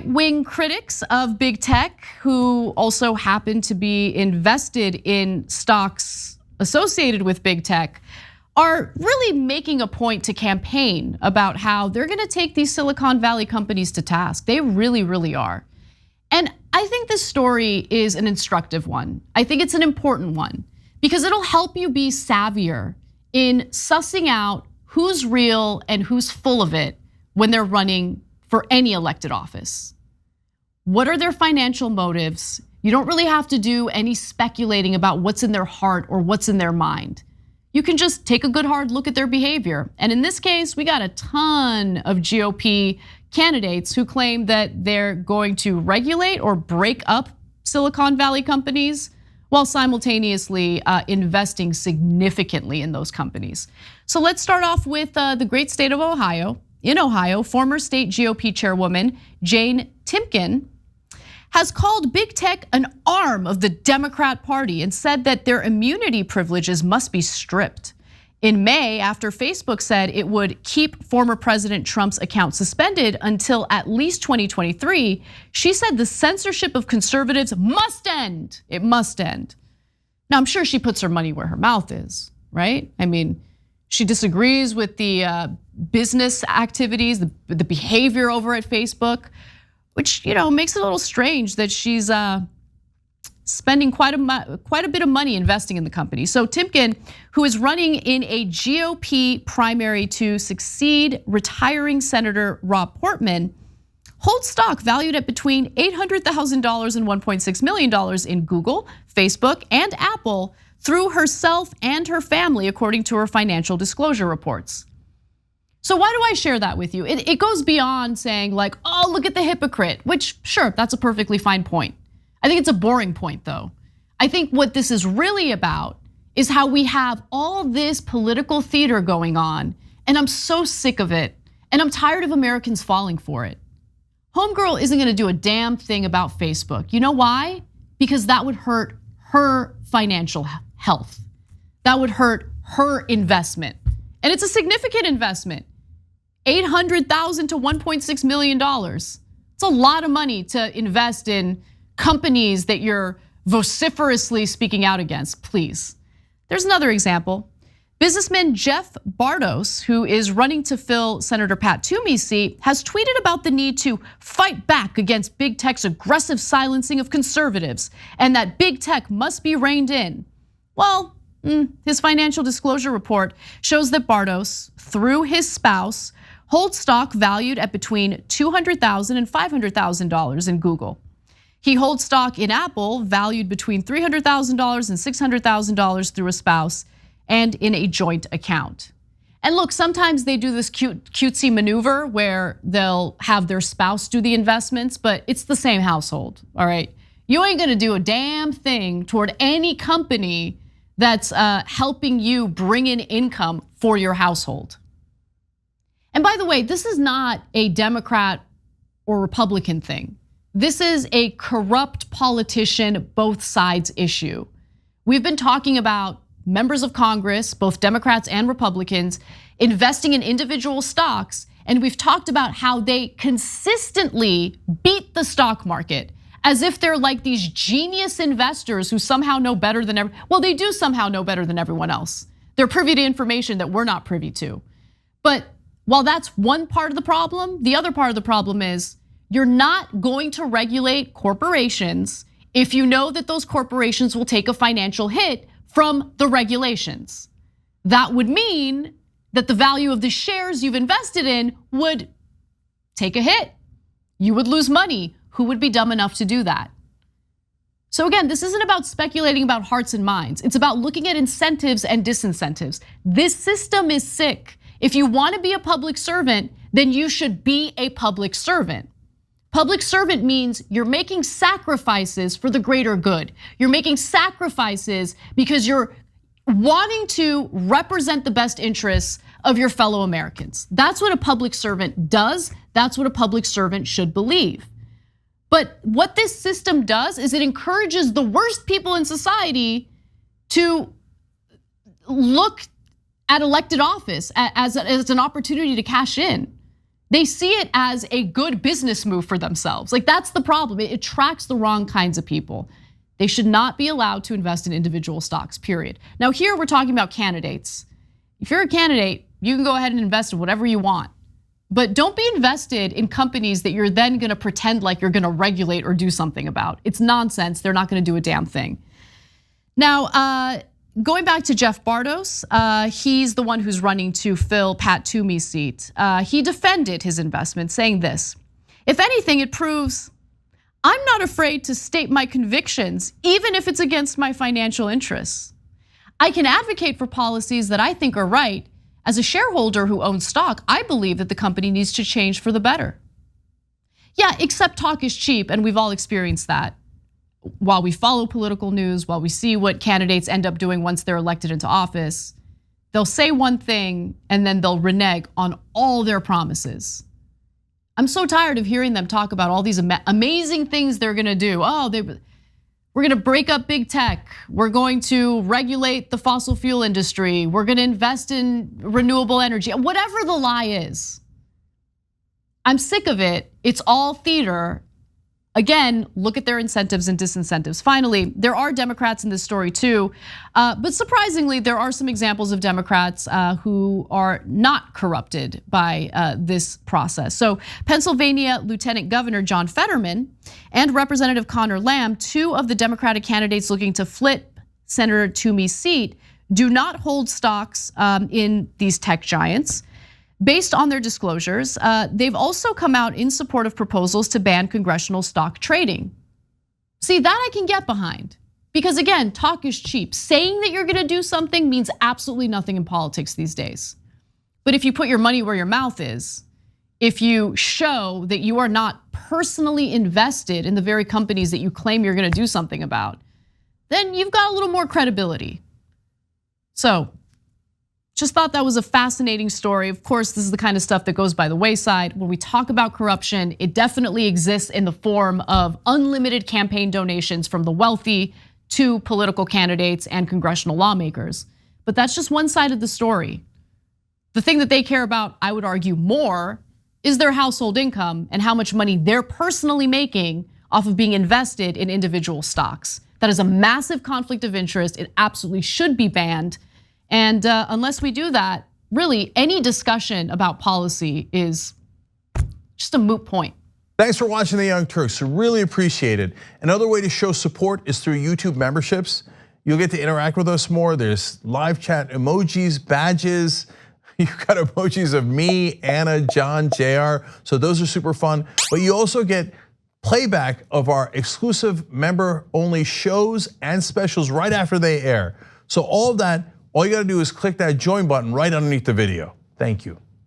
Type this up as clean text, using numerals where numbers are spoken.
right-wing critics of big tech, who also happen to be invested in stocks associated with big tech, are really making a point to campaign about how they're gonna take these Silicon Valley companies to task. They really, really are. And I think this story is an instructive one. I think it's an important one because it'll help you be savvier in sussing out who's real and who's full of it when they're running for any elected office. What are their financial motives? You don't really have to do any speculating about what's in their heart or what's in their mind. You can just take a good hard look at their behavior. And in this case, we got a ton of GOP candidates who claim that they're going to regulate or break up Silicon Valley companies while simultaneously investing significantly in those companies. So let's start off with the great state of Ohio. In Ohio, former state GOP chairwoman Jane Timken has called big tech an arm of the Democrat Party and said that their immunity privileges must be stripped. In May, after Facebook said it would keep former President Trump's account suspended until at least 2023, she said the censorship of conservatives must end. It must end. Now, I'm sure she puts her money where her mouth is, right? I mean, she disagrees with the business activities, the behavior over at Facebook, which makes it a little strange that she's spending quite a bit of money investing in the company. So Timken, who is running in a GOP primary to succeed retiring Senator Rob Portman, holds stock valued at between $800,000 and $1.6 million in Google, Facebook, and Apple through herself and her family, according to her financial disclosure reports. So why do I share that with you? It goes beyond saying like, oh, look at the hypocrite, which sure, that's a perfectly fine point. I think it's a boring point though. I think what this is really about is how we have all this political theater going on, and I'm so sick of it, and I'm tired of Americans falling for it. Homegirl isn't gonna do a damn thing about Facebook. You know why? Because that would hurt her financial health. That would hurt her investment. And it's a significant investment. $800,000 to $1.6 million. It's a lot of money to invest in companies that you're vociferously speaking out against, please. There's another example. Businessman Jeff Bartos, who is running to fill Senator Pat Toomey's seat, has tweeted about the need to fight back against big tech's aggressive silencing of conservatives and that big tech must be reined in. Well, his financial disclosure report shows that Bartos, through his spouse, holds stock valued at between $200,000 and $500,000 in Google. He holds stock in Apple valued between $300,000 and $600,000 through a spouse and in a joint account. And look, sometimes they do this cutesy maneuver where they'll have their spouse do the investments, but it's the same household, all right? You ain't gonna do a damn thing toward any company that's helping you bring in income for your household. And by the way, this is not a Democrat or Republican thing. This is a corrupt politician, both sides issue. We've been talking about members of Congress, both Democrats and Republicans, investing in individual stocks, and we've talked about how they consistently beat the stock market as if they're like these genius investors who somehow know better than well, they do somehow know better than everyone else. They're privy to information that we're not privy to. But while that's one part of the problem, the other part of the problem is you're not going to regulate corporations if you know that those corporations will take a financial hit from the regulations. That would mean that the value of the shares you've invested in would take a hit. You would lose money. Who would be dumb enough to do that? So again, this isn't about speculating about hearts and minds. It's about looking at incentives and disincentives. This system is sick. If you want to be a public servant, then you should be a public servant. Public servant means you're making sacrifices for the greater good. You're making sacrifices because you're wanting to represent the best interests of your fellow Americans. That's what a public servant does. That's what a public servant should believe. But what this system does is it encourages the worst people in society to look at elected office as an opportunity to cash in. They see it as a good business move for themselves. Like, that's the problem. It attracts the wrong kinds of people. They should not be allowed to invest in individual stocks, period. Now here we're talking about candidates. If you're a candidate, you can go ahead and invest in whatever you want. But don't be invested in companies that you're then gonna pretend like you're gonna regulate or do something about. It's nonsense, they're not gonna do a damn thing. Now, going back to Jeff Bartos, he's the one who's running to fill Pat Toomey's seat. He defended his investment, saying this: "If anything, it proves I'm not afraid to state my convictions, even if it's against my financial interests. I can advocate for policies that I think are right. As a shareholder who owns stock, I believe that the company needs to change for the better." Yeah, except talk is cheap, and we've all experienced that. While we follow political news, while we see what candidates end up doing once they're elected into office, they'll say one thing and then they'll renege on all their promises. I'm so tired of hearing them talk about all these amazing things they're gonna do. We're gonna break up big tech. We're going to regulate the fossil fuel industry. We're gonna invest in renewable energy. Whatever the lie is, I'm sick of it. It's all theater. Again, look at their incentives and disincentives. Finally, there are Democrats in this story too, but surprisingly, there are some examples of Democrats who are not corrupted by this process. So Pennsylvania Lieutenant Governor John Fetterman and Representative Connor Lamb, two of the Democratic candidates looking to flip Senator Toomey's seat, do not hold stocks in these tech giants. Based on their disclosures, they've also come out in support of proposals to ban congressional stock trading. See, that I can get behind, because again, talk is cheap. Saying that you're gonna do something means absolutely nothing in politics these days. But if you put your money where your mouth is, if you show that you are not personally invested in the very companies that you claim you're gonna do something about, then you've got a little more credibility. So, just thought that was a fascinating story. Of course, this is the kind of stuff that goes by the wayside. When we talk about corruption, it definitely exists in the form of unlimited campaign donations from the wealthy to political candidates and congressional lawmakers. But that's just one side of the story. The thing that they care about, I would argue more, is their household income and how much money they're personally making off of being invested in individual stocks. That is a massive conflict of interest. It absolutely should be banned. And unless we do that, really any discussion about policy is just a moot point. Thanks for watching the Young Turks, really appreciate it. Another way to show support is through YouTube memberships. You'll get to interact with us more. There's live chat emojis, badges. You've got emojis of me, Anna, John, JR. So those are super fun. But you also get playback of our exclusive member-only shows and specials right after they air. So all of that, all you gotta do is click that join button right underneath the video. Thank you.